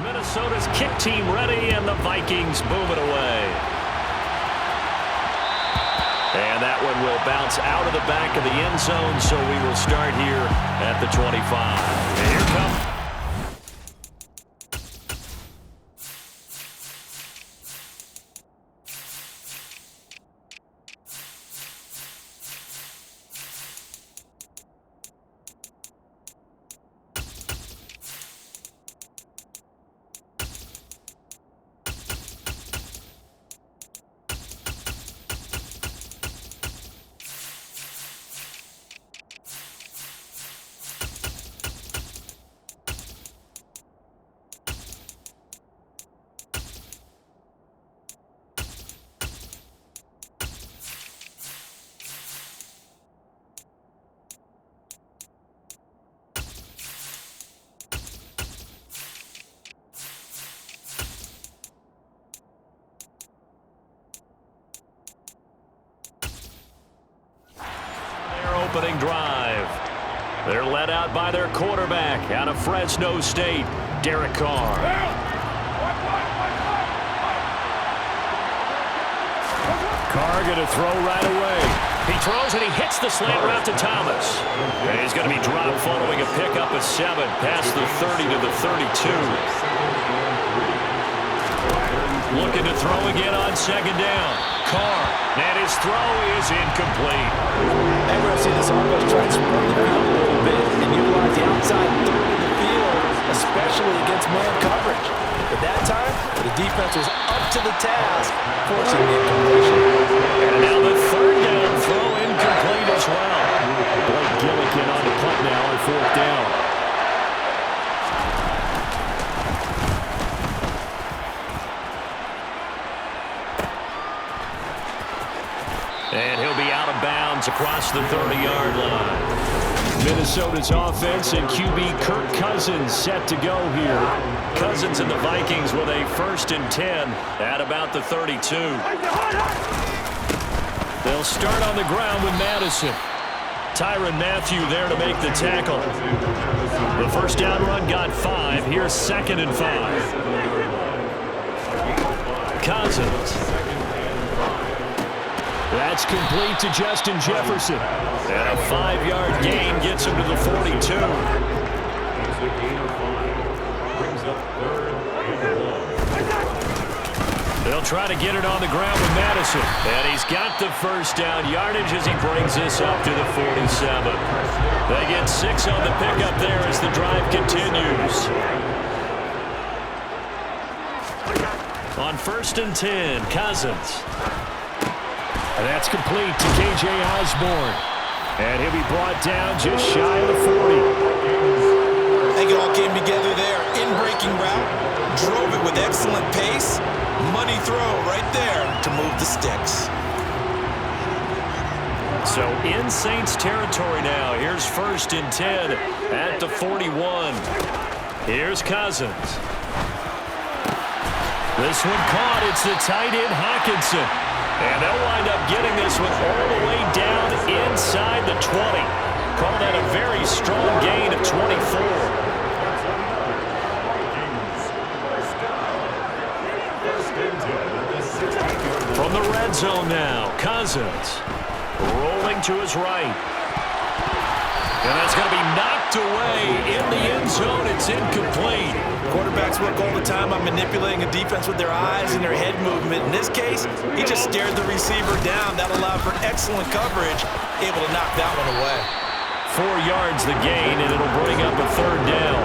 Minnesota's kick team ready, and the Vikings move it away. And that one will bounce out of the back of the end zone, so we will start here at the 25. And here comes. Opening drive. They're led out by their quarterback out of Fresno State, Derek Carr. Carr going to throw right away. He throws and he hits the slant route to Thomas. And he's going to be dropped following a pickup of 7 past the 30 to the 32. Looking to throw again on second down. Carr, and his throw is incomplete. And we're going to see this offense try to spread the field a little bit and utilize the outside third of the field, especially against man coverage. At that time, the defense was up to the task, forcing the incompletion. And now the third down throw incomplete as well. Blake Gillikin on the punt now on fourth down. And he'll be out of bounds across the 30-yard line. Minnesota's offense and QB Kirk Cousins set to go here. Cousins and the Vikings with a 1st and 10 at about the 32. They'll start on the ground with Madison. Tyrann Mathieu there to make the tackle. The first down run got 5. Here's 2nd and 5. Cousins. That's complete to Justin Jefferson. And a 5-yard gain gets him to the 42. They'll try to get it on the ground with Madison. And he's got the first down yardage as he brings this up to the 47. They get 6 on the pickup there as the drive continues. On 1st and 10, Cousins. And that's complete to K.J. Osborne. And he'll be brought down just shy of the 40. I think it all came together there. In-breaking route, drove it with excellent pace. Money throw right there to move the sticks. So in Saints territory now. Here's 1st and 10 at the 41. Here's Cousins. This one caught. It's the tight end Hockenson. And they'll wind up getting this one all the way down inside the 20. Call that a very strong gain of 24. From the red zone now, Cousins rolling to his right. And that's going to be knocked away in the end zone. It's incomplete. Quarterbacks work all the time on manipulating a defense with their eyes and their head movement. In this case, he just stared the receiver down. That allowed for excellent coverage, able to knock that one away. 4 yards the gain, and it'll bring up a 3rd down.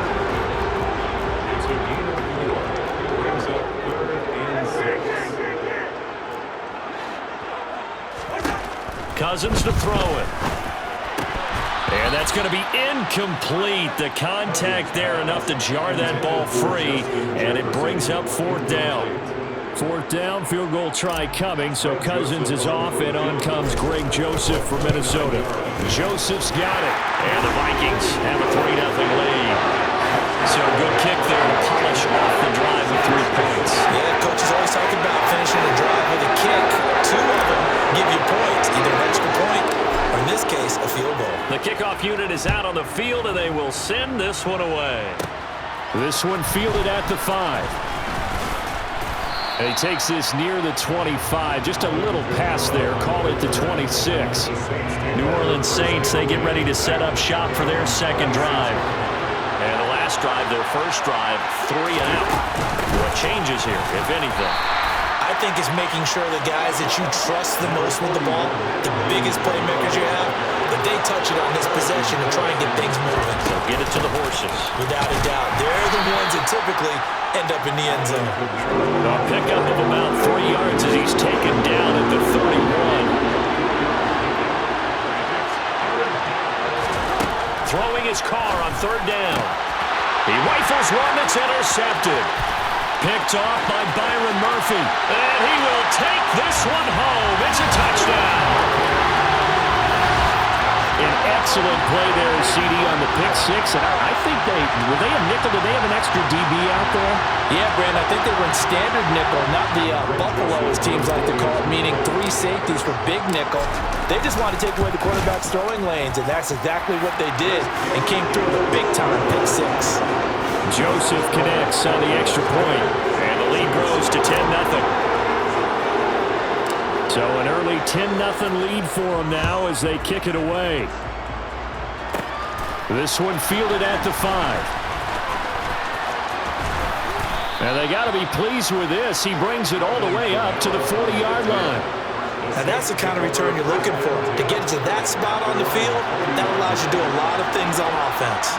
Cousins to throw it. And that's going to be incomplete. The contact there enough to jar that ball free, and it brings up 4th down. 4th down, field goal try coming, so Cousins is off, and on comes Greg Joseph for Minnesota. Joseph's got it, and the Vikings have a 3-0 lead. So a good kick there to polish off the drive with 3 points. Yeah, coaches always talking about finishing a drive with a kick. 2 of them give you points, either an extra point or in this case, a field goal. The kickoff unit is out on the field, and they will send this one away. This one fielded at the 5. And he takes this near the 25. Just a little pass there. Call it the 26. New Orleans Saints, they get ready to set up shop for their second drive. And the last drive, their first drive, 3 and out. What changes here, if anything? I think it's making sure the guys that you trust the most with the ball, the biggest playmakers you have, that they touch it on this possession and try and get things moving. So get it to the horses. Without a doubt. They're the ones that typically end up in the end zone. A pickup of about 3 yards as he's taken down at the 31. Throwing his car on 3rd down. He rifles one that's intercepted. Picked off by Byron Murphy. And he will take this one home. It's a touchdown. An excellent play there, CD, on the pick 6. And I think were they a nickel? Did they have an extra DB out there? Yeah, Brandon, I think they were in standard nickel, not the buffalo, as teams like to call it, meaning 3 safeties for big nickel. They just wanted to take away the quarterback's throwing lanes, and that's exactly what they did and came through with a big-time pick 6. Joseph connects on the extra point, and the lead grows to 10-0. So an early 10-0 lead for them now as they kick it away. This one fielded at the 5. And they got to be pleased with this. He brings it all the way up to the 40-yard line. Now that's the kind of return you're looking for. To get to that spot on the field, that allows you to do a lot of things on offense.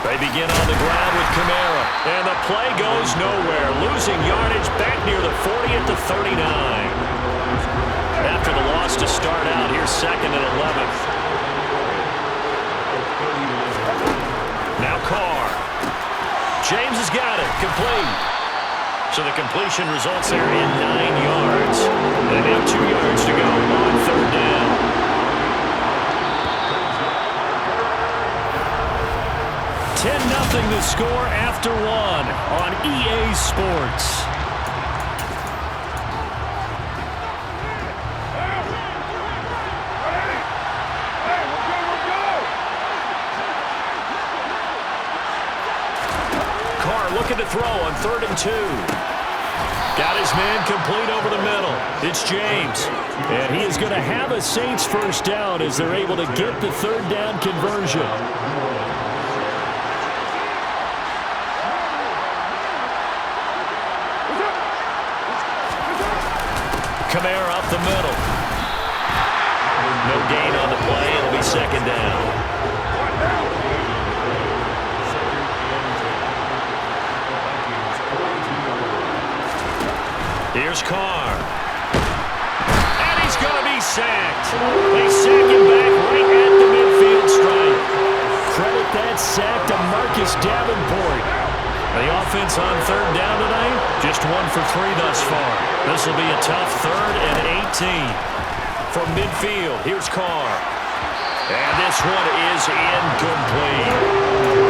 They begin on the ground with Kamara, and the play goes nowhere. Losing yardage back near the 40 at the 39. After the loss to start out, here's 2nd and 11. Now Carr. James has got it, complete. So the completion results there in 9 yards. And now 2 yards to go on 3rd down. The score after 1 on EA Sports. Carr looking to throw on 3rd and 2. Got his man complete over the middle. It's James. And he is going to have a Saints first down as they're able to get the 3rd down conversion. Kamara up the middle. No gain on the play. It'll be 2nd down. Here's Carr. And he's going to be sacked. They sack him back right at the midfield stripe. Credit that sack to Marcus Davenport. The offense on 3rd down tonight, just 1 for 3 thus far. This will be a tough 3rd and 18. From midfield, here's Carr. And this one is incomplete.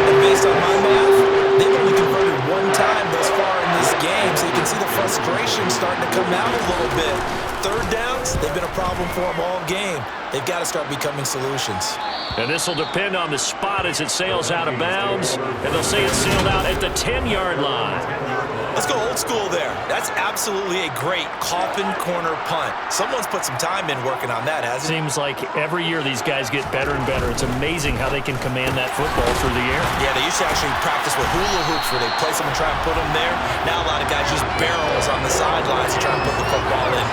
And based on my math, they've only converted 1 time thus far in this game, so you can see the frustration starting to come out a little bit. 3rd downs, they've been a problem for them all game. They've got to start becoming solutions. And this will depend on the spot as it sails out of bounds. And they'll say it sailed out at the 10-yard line. Let's go old school there. That's absolutely a great coffin corner punt. Someone's put some time in working on that, hasn't it? Seems like every year these guys get better and better. It's amazing how they can command that football through the air. Yeah, they used to actually practice with hula hoops where they place them and try and put them there. Now a lot of guys use barrels on the sidelines to try and put the football in.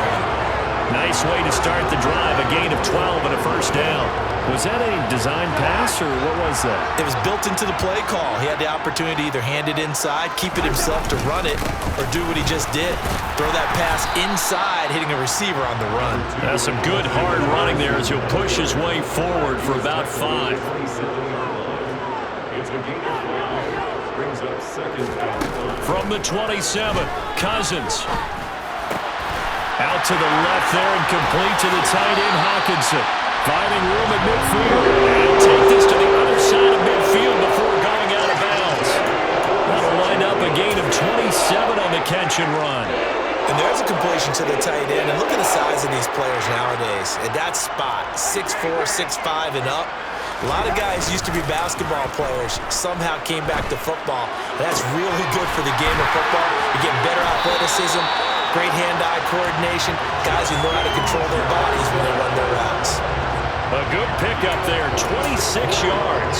Nice way to start the drive. A gain of 12 and a first down. Was that a design pass, or what was that? It was built into the play call. He had the opportunity to either hand it inside, keep it himself to run it, or do what he just did. Throw that pass inside, hitting a receiver on the run. That's some good, hard running there as he'll push his way forward for about 5. From the 27, Cousins. Out to the left there and complete to the tight end, Hawkinson. Finding room at midfield. And take this to the other side of midfield before going out of bounds. That'll wind up a gain of 27 on the catch and run. And there's a completion to the tight end. And look at the size of these players nowadays. At that spot, 6'4", 6'5", and up. A lot of guys used to be basketball players, somehow came back to football. That's really good for the game of football. You get better athleticism, great hand-eye coordination, guys who know how to control their bodies when they run their routes. A good pickup there, 26 yards.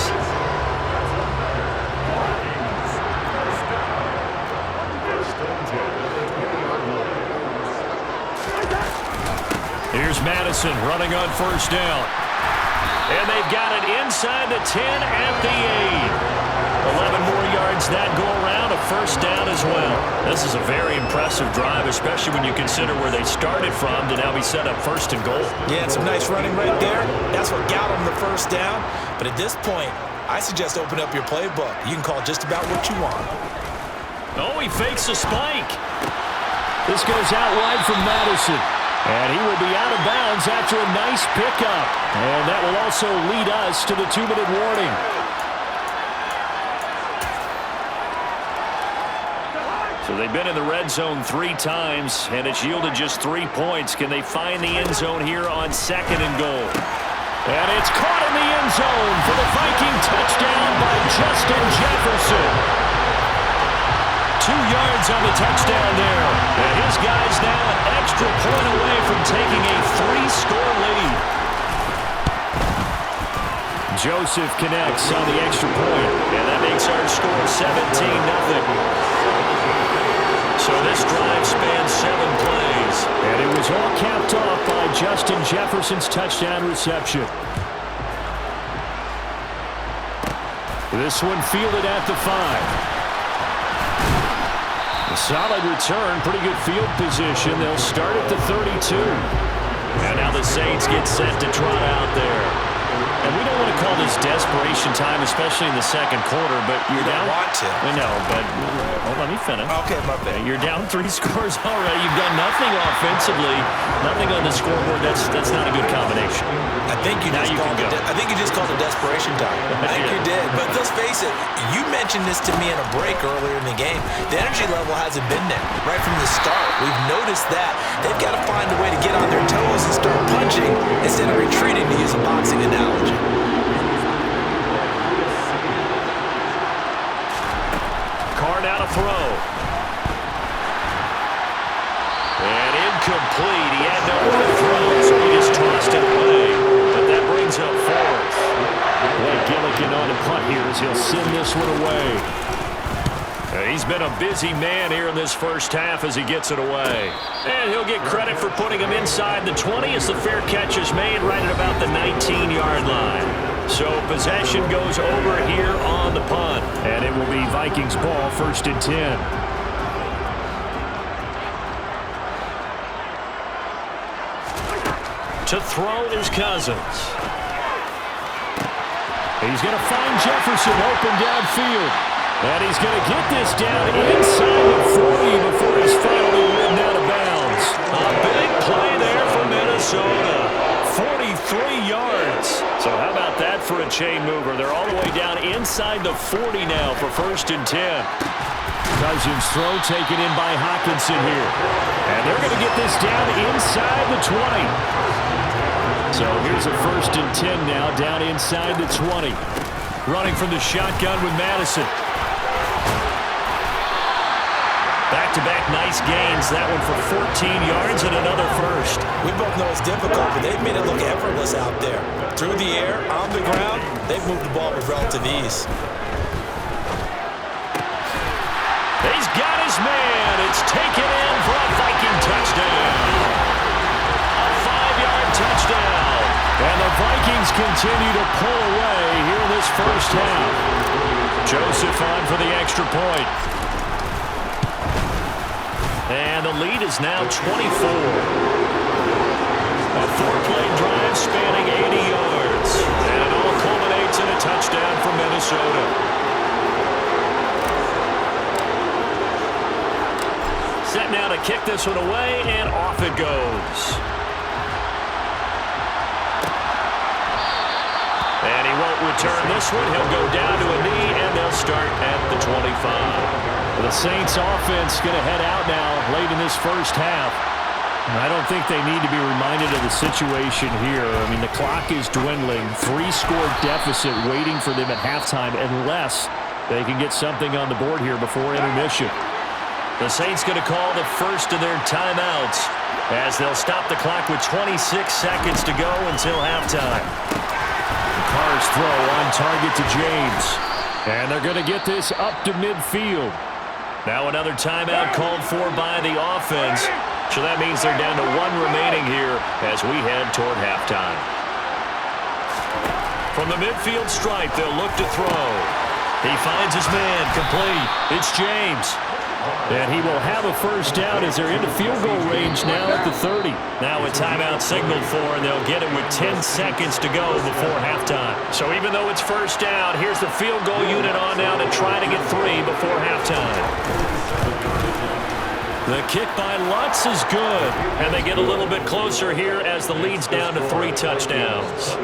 Here's Madison running on first down. And they've got it inside the 10 at the 8. 11 more yards that go around, a first down as well. This is a very impressive drive, especially when you consider where they started from to now be set up first and goal. Yeah, some nice running right there. That's what got them the first down. But at this point, I suggest open up your playbook. You can call just about what you want. Oh, he fakes a spike. This goes out wide from Madison. And he will be out of bounds after a nice pickup. And that will also lead us to the 2-minute warning. So they've been in the red zone 3 times, and it's yielded just 3 points. Can they find the end zone here on 2nd and goal? And it's caught in the end zone for the Viking touchdown by Justin Jefferson. 2 yards on the touchdown there. And his guys now an extra point away from taking a 3-score lead. Joseph connects on the extra point, and that makes our score 17-0. So this drive spans 7 plays. And it was all capped off by Justin Jefferson's touchdown reception. This one fielded at the 5. Solid return, pretty good field position. They'll start at the 32. And now the Saints get set to trot out there. And we don't want to call this desperation time, especially in the second quarter, but you're down. You don't want to. I know, but let me finish. Okay, my bad. You're down 3 scores already. You've done nothing offensively, nothing on the scoreboard. That's not a good combination. I think you just called it desperation time. I think you did. But let's face it, you mentioned this to me in a break earlier in the game. The energy level hasn't been there right from the start. We've noticed that. They've got to find a way to get on their toes and start punching instead of retreating, to use a boxing analogy. Carr now to throw. And incomplete. He had nowhere to throw, so he just tossed it away. But that brings up 4th. Blake Gilligan on the punt here as he'll send this one away. He's been a busy man here in this first half as he gets it away. And he'll get credit for putting him inside the 20 as the fair catch is made right at about the 19-yard line. So possession goes over here on the punt. And it will be Vikings ball, 1st and 10. To throw is Cousins. He's going to find Jefferson open downfield. And he's going to get this down inside the 40 before he's finally ridden out of bounds. A big play there for Minnesota. 43 yards. So how about that for a chain mover? They're all the way down inside the 40 now for 1st and 10. Cousins throw taken in by Hawkinson here. And they're going to get this down inside the 20. So here's a 1st and 10 now down inside the 20. Running from the shotgun with Madison. Back-to-back nice gains. That one for 14 yards and another first. We both know it's difficult, but they've made it look effortless out there. Through the air, on the ground, they've moved the ball with relative ease. He's got his man. It's taken in for a Viking touchdown. A 5-yard touchdown. And the Vikings continue to pull away here in this first half. Joseph on for the extra point. And the lead is now 24. A 4-play drive spanning 80 yards. And it all culminates in a touchdown for Minnesota. Set now to kick this one away, and off it goes. And he won't return this one. He'll go down to a knee, and they'll start at the 25. The Saints offense going to head out now late in this first half. I don't think they need to be reminded of the situation here. I mean, the clock is dwindling. 3-score deficit waiting for them at halftime unless they can get something on the board here before intermission. The Saints going to call the first of their timeouts as they'll stop the clock with 26 seconds to go until halftime. Carr's throw on target to James. And they're going to get this up to midfield. Now another timeout called for by the offense. So that means they're down to 1 remaining here as we head toward halftime. From the midfield stripe, they'll look to throw. He finds his man, complete. It's James. And he will have a first down as they're into field goal range now at the 30. Now a timeout signaled for, and they'll get it with 10 seconds to go before halftime. So even though it's first down, here's the field goal unit on now to try to get 3 before halftime. The kick by Lutz is good, and they get a little bit closer here as the lead's down to 3 touchdowns.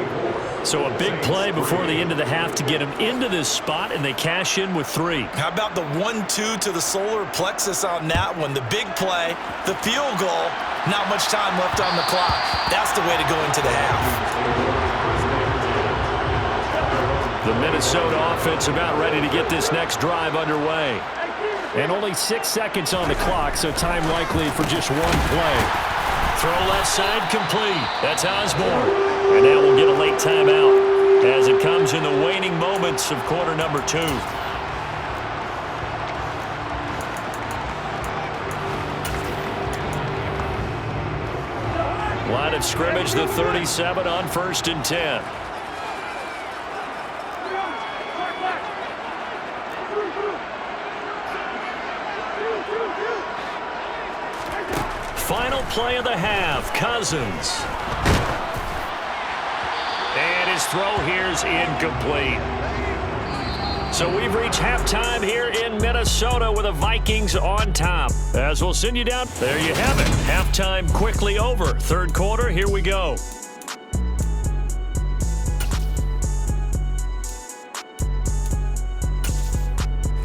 So a big play before the end of the half to get them into this spot, and they cash in with 3. How about the 1-2 to the solar plexus on that one? The big play, the field goal, not much time left on the clock. That's the way to go into the half. The Minnesota offense about ready to get this next drive underway. And only 6 seconds on the clock, so time likely for just 1 play. Throw left side complete. That's Osborne. And now we'll get a late timeout as it comes in the waning moments of quarter number 2. Line of scrimmage, the 37 on 1st and 10. Final play of the half, Cousins. And his throw here is incomplete. So we've reached halftime here in Minnesota with the Vikings on top. As we'll send you down, there you have it. Halftime quickly over. 3rd quarter, here we go.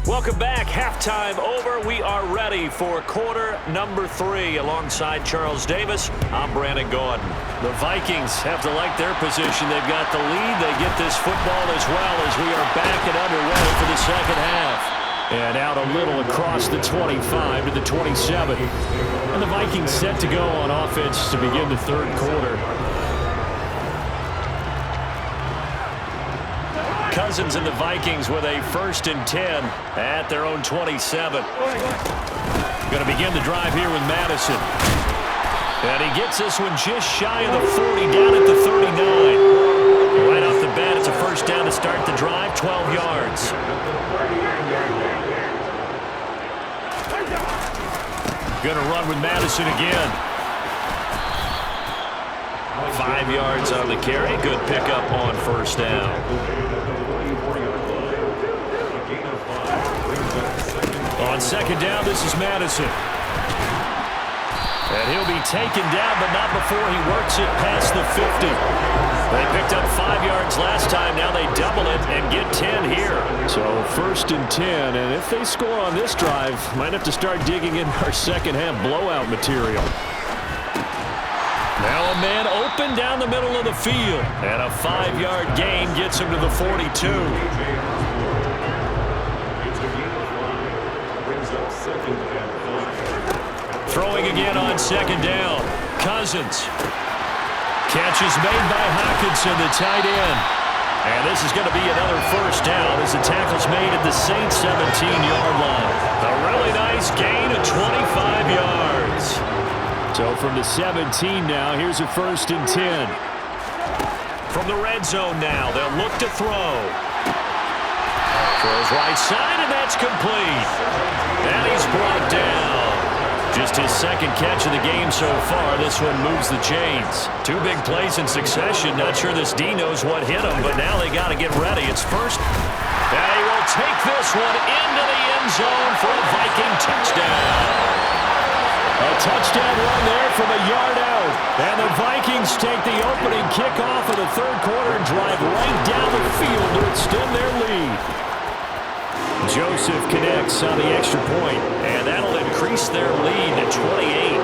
Welcome back. Halftime over. We are ready for quarter number 3. Alongside Charles Davis, I'm Brandon Gordon. The Vikings have to like their position. They've got the lead. They get this football as well as we are back and underway for the second half. And out a little across the 25 to the 27. And the Vikings set to go on offense to begin the 3rd quarter. Cousins and the Vikings with a 1st and 10 at their own 27. Going to begin the drive here with Madison. And he gets this one just shy of the 40, down at the 39. Right off the bat, it's a first down to start the drive, 12 yards. Going to run with Madison again. 5 yards on the carry. Good pickup on 1st down. On 2nd down, this is Madison. And he'll be taken down, but not before he works it past the 50. They picked up 5 yards last time. Now they double it and get 10 here. So 1st and 10, and if they score on this drive, might have to start digging in our second half blowout material. Now a man open down the middle of the field. And a 5-yard gain gets him to the 42. Throwing again on 2nd down. Cousins. Catch is made by Hockenson, the tight end. And this is going to be another first down as the tackle's made at the Saints' 17-yard line. A really nice gain of 25 yards. So from the 17 now, here's a 1st and 10. From the red zone now, they'll look to throw. Throws right side, and that's complete. And he's brought down. Just his 2nd catch of the game so far. This one moves the chains. 2 big plays in succession. Not sure this D knows what hit him, but now they got to get ready. It's first. And he will take this one into the end zone for a Viking touchdown. A touchdown run there from a yard out. And the Vikings take the opening kickoff of the 3rd quarter and drive right down the field to extend their lead. Joseph connects on the extra point, and that'll increase their lead to 28.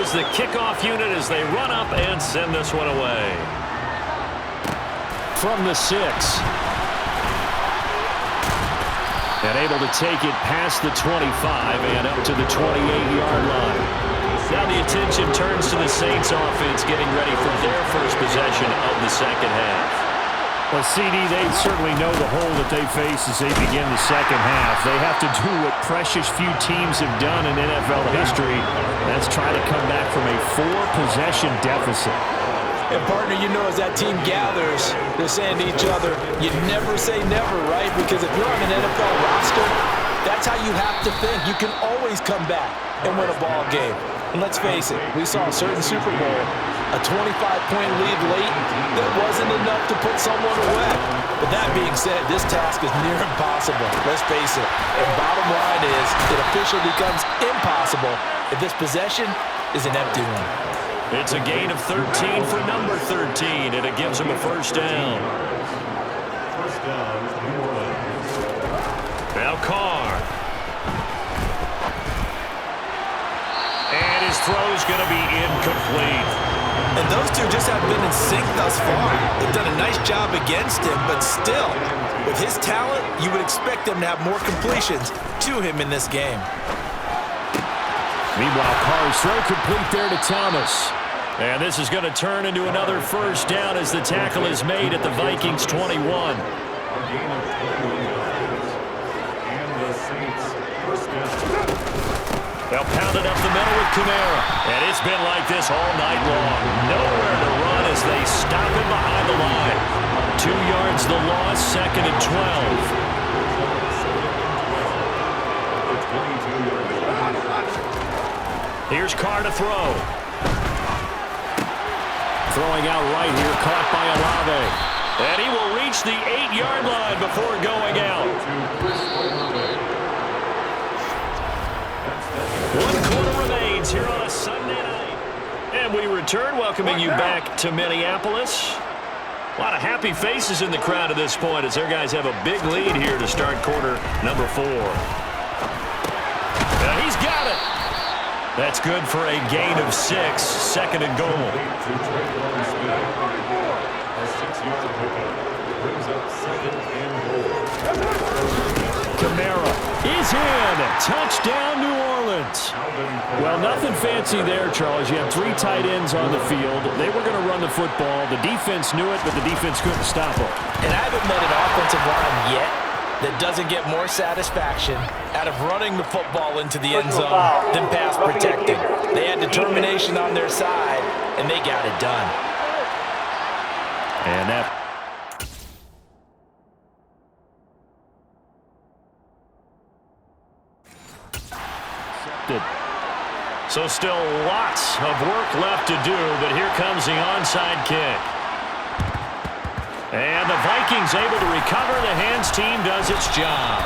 is the kickoff unit as they run up and send this one away. From the 6. And able to take it past the 25 and up to the 28-yard line. Now the attention turns to the Saints offense getting ready for their first possession of the second half. Well, CD, they certainly know the hole that they face as they begin the second half. They have to do what precious few teams have done in NFL history. That's try to come back from a 4-possession deficit. And, partner, you know as that team gathers, they're saying to each other, you never say never, right? Because if you're on an NFL roster, that's how you have to think. You can always come back and win a ball game. And let's face it, we saw a certain Super Bowl, a 25-point lead late that wasn't enough to put someone away. But that being said, this task is near impossible. Let's face it. And bottom line is, it officially becomes impossible if this possession is an empty one. It's a gain of 13 for number 13, and it gives him a first down. Now Carr. And his throw's going to be incomplete. And those two just have been in sync thus far. They've done a nice job against him, but still, with his talent, you would expect them to have more completions to him in this game. Meanwhile, Carr's throw complete there to Thomas. And this is going to turn into another first down as the tackle is made at the Vikings 21. They'll pound it up the middle with Kamara. And it's been like this all night long. Nowhere to run as they stop him behind the line. 2 yards the loss, 2nd and 12. Here's Carr to throw. Throwing out right here, caught by Olave. And he will reach the 8-yard line before going out. 1 quarter remains here on a Sunday night. And we return, welcoming you back to Minneapolis. A lot of happy faces in the crowd at this point as their guys have a big lead here to start quarter number 4. And he's got it. That's good for a gain of 6, 2nd and goal. Kamara is in. Touchdown, New Orleans. Well, nothing fancy there, Charles. You have 3 tight ends on the field. They were going to run the football. The defense knew it, but the defense couldn't stop them. And I haven't met an offensive line yet that doesn't get more satisfaction out of running the football into the end zone than pass protecting. They had determination on their side, and they got it done. And that... So still lots of work left to do, but here comes the onside kick. And the Vikings able to recover. The hands team does its job.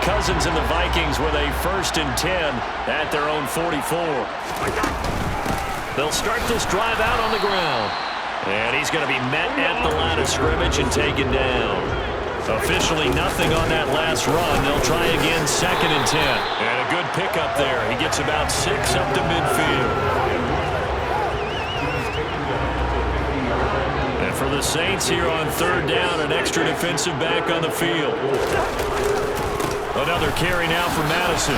Cousins and the Vikings with a 1st and 10 at their own 44. They'll start this drive out on the ground. And he's going to be met at the line of scrimmage and taken down. Officially nothing on that last run. They'll try again, 2nd and 10. And a good pickup there. He gets about 6 up to midfield. And for the Saints here on 3rd down, an extra defensive back on the field. Another carry now for Madison.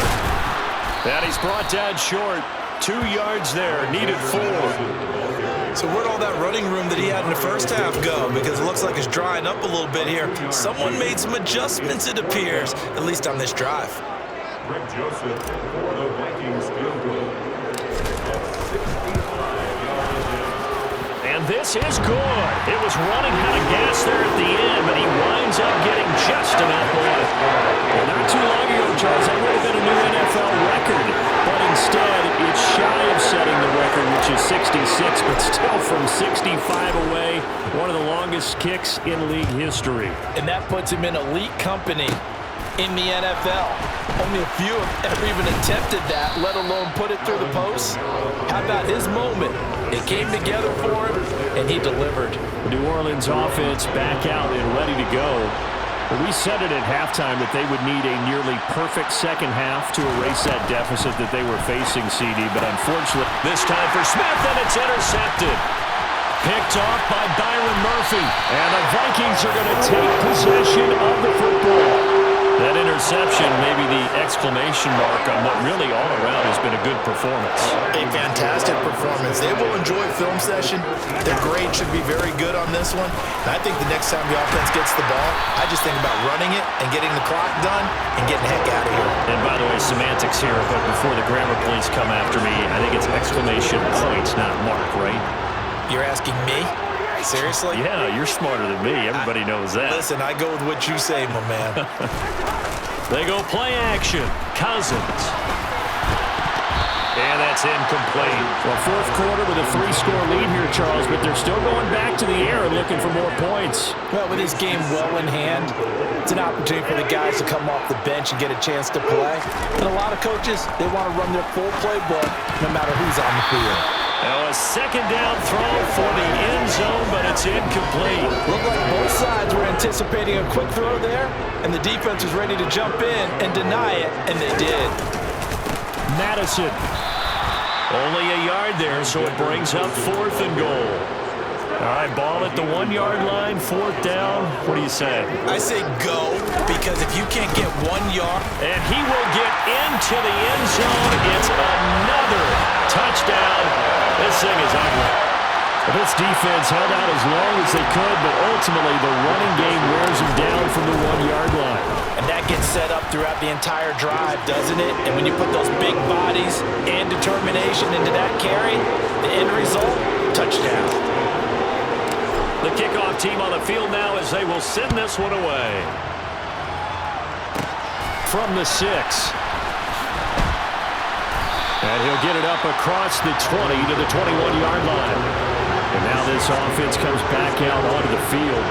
And he's brought down short. 2 yards there, needed 4. So where'd all that running room that he had in the first half go? Because it looks like it's drying up a little bit here. Someone made some adjustments, it appears, at least on this drive. Greg Joseph for the Vikings field goal. And this is good. It was running out of gas there at the end, but he winds up getting just enough left. Well, not too long ago, Charles, that would have been a new NFL record. But instead, it's shy of setting the record, which is 66, but still from 65 away, one of the longest kicks in league history. And that puts him in elite company in the NFL. Only a few have ever even attempted that, let alone put it through the post. How about his moment? It came together for him, and he delivered. The New Orleans offense back out and ready to go. Well, we said it at halftime that they would need a nearly perfect second half to erase that deficit that they were facing, CD, but unfortunately, This time for Smith, and it's intercepted. Picked off by Byron Murphy. And the Vikings are going to take possession of the football. That interception may be the exclamation mark on what really all around has been a good performance. A fantastic performance. They will enjoy film session. Their grade should be very good on this one. And I think the next time the offense gets the ball, I just think about running it and getting the clock done and getting the heck out of here. And by the way, semantics here, but before the grammar police come after me, I think it's exclamation point, not mark, right? You're asking me? Seriously? Yeah, you're smarter than me. Everybody knows that. Listen, I go with what you say, my man. They go play action. Cousins. And that's incomplete. well, fourth quarter with a 3-score lead here, Charles, but they're still going back to the air and looking for more points. Well, with this game well in hand, it's an opportunity for the guys to come off the bench and get a chance to play. And a lot of coaches, they want to run their full playbook no matter who's on the field. Now a second down throw for the end zone, but it's incomplete. Looked like both sides were anticipating a quick throw there, and the defense was ready to jump in and deny it, and they did. Madison. Only a yard there, so it brings up 4th and goal. All right, ball at the 1-yard line, 4th down. What do you say? I say go, because if you can't get 1 yard. And he will get into the end zone. It's another touchdown. This thing is ugly. Well, this defense held out as long as they could, but ultimately the running game wears them down from the 1-yard line. And that gets set up throughout the entire drive, doesn't it? And when you put those big bodies and determination into that carry, the end result, touchdown. The kickoff team on the field now as they will send this one away. From the 6. And he'll get it up across the 20 to the 21-yard line. And now this offense comes back out onto the field.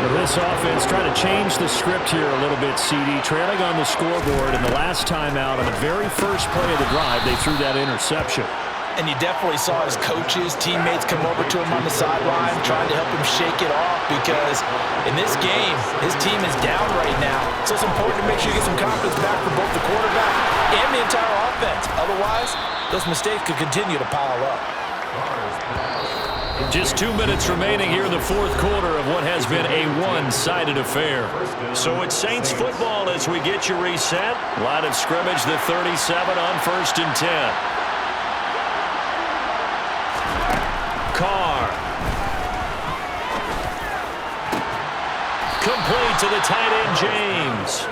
And this offense trying to change the script here a little bit, CD. Trailing on the scoreboard, and the last time out on the very first play of the drive, they threw that interception. And you definitely saw his coaches, teammates come over to him on the sideline trying to help him shake it off, because in this game, his team is down right now. So it's important to make sure you get some confidence back for both the quarterback and the entire offense. Otherwise, those mistakes could continue to pile up. Just 2 minutes remaining here in the fourth quarter of what has been a one-sided affair. So it's Saints football as we get you reset. Line of scrimmage, the 37 on 1st and 10. Carr. Complete to the tight end, James.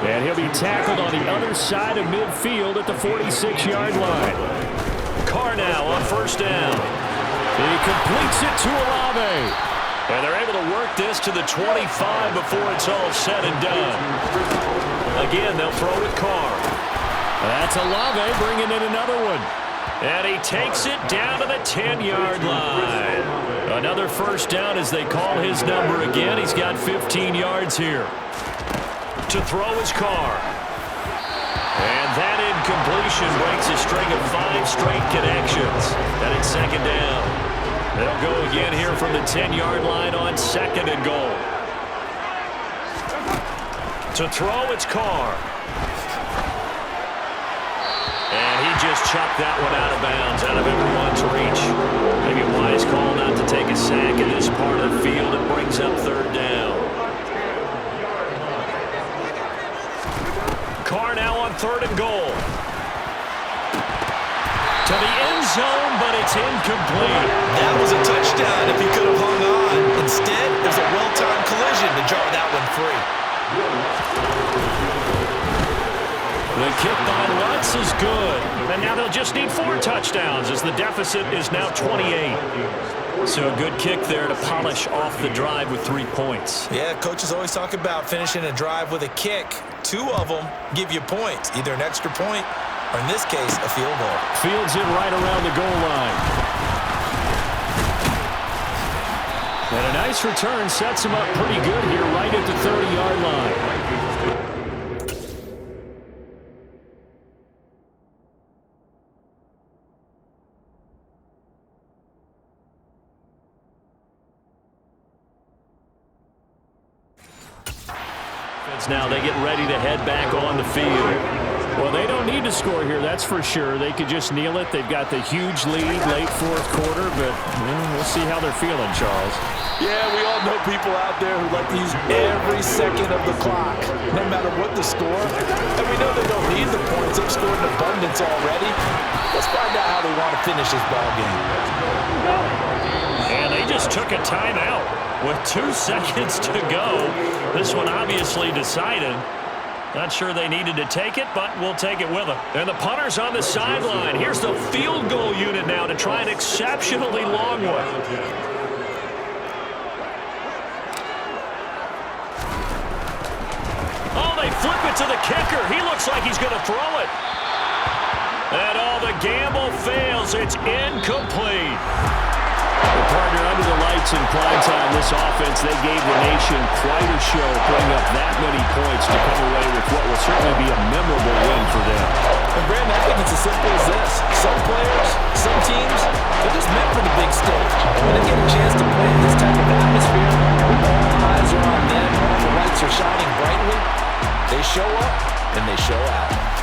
And he'll be tackled on the other side of midfield at the 46-yard line. Carr now on 1st down. He completes it to Olave. And they're able to work this to the 25 before it's all said and done. Again, they'll throw with Carr. That's Olave bringing in another one. And he takes it down to the 10-yard line. Another 1st down as they call his number again. He's got 15 yards here. To throw his Carr. And that incompletion breaks a string of 5 straight connections. And it's 2nd down. They'll go again here from the 10-yard line on 2nd and goal. To throw, it's Carr. And he just chucked that one out of bounds, out of everyone's reach. Maybe a wise call not to take a sack in this part of the field. It brings up 3rd down. Carr now on 3rd and goal. To the end zone, but it's incomplete. That was a touchdown if he could have hung on. Instead, it was a well-timed collision to jar that one free. The kick by Lutz is good. And now they'll just need 4 touchdowns as the deficit is now 28. So a good kick there to polish off the drive with 3 points. Yeah, coaches always talk about finishing a drive with a kick. 2 of them give you points, either an extra point or, in this case, a field goal. Fields it right around the goal line. And a nice return sets him up pretty good here right at the 30-yard line. minutes now. They get ready to head back on the field. Well, they don't need to score here, that's for sure. They could just kneel it. They've got the huge lead late fourth quarter, but we'll see how they're feeling, Charles. Yeah, we all know people out there who like to use every second of the clock, no matter what the score. And we know they don't need the points. They've scored in abundance already. Let's find out how they want to finish this ball game. And they just took a timeout with 2 seconds to go. This one obviously decided. Not sure they needed to take it, but we'll take it with them. And the punter's on the sideline. Here's the field goal unit now to try an exceptionally long one. Oh, they flip it to the kicker. He looks like he's going to throw it. And the gamble fails. It's incomplete. Well, partner, under the lights in prime time, this offense, they gave the nation quite a show, putting up that many points to come away with what will certainly be a memorable win for them. And Brandon, I think it's as simple as this. Some players, some teams, they're just meant for the big stage. When they get a chance to play in this type of atmosphere, all eyes are on them, all the lights are shining brightly, they show up and they show out.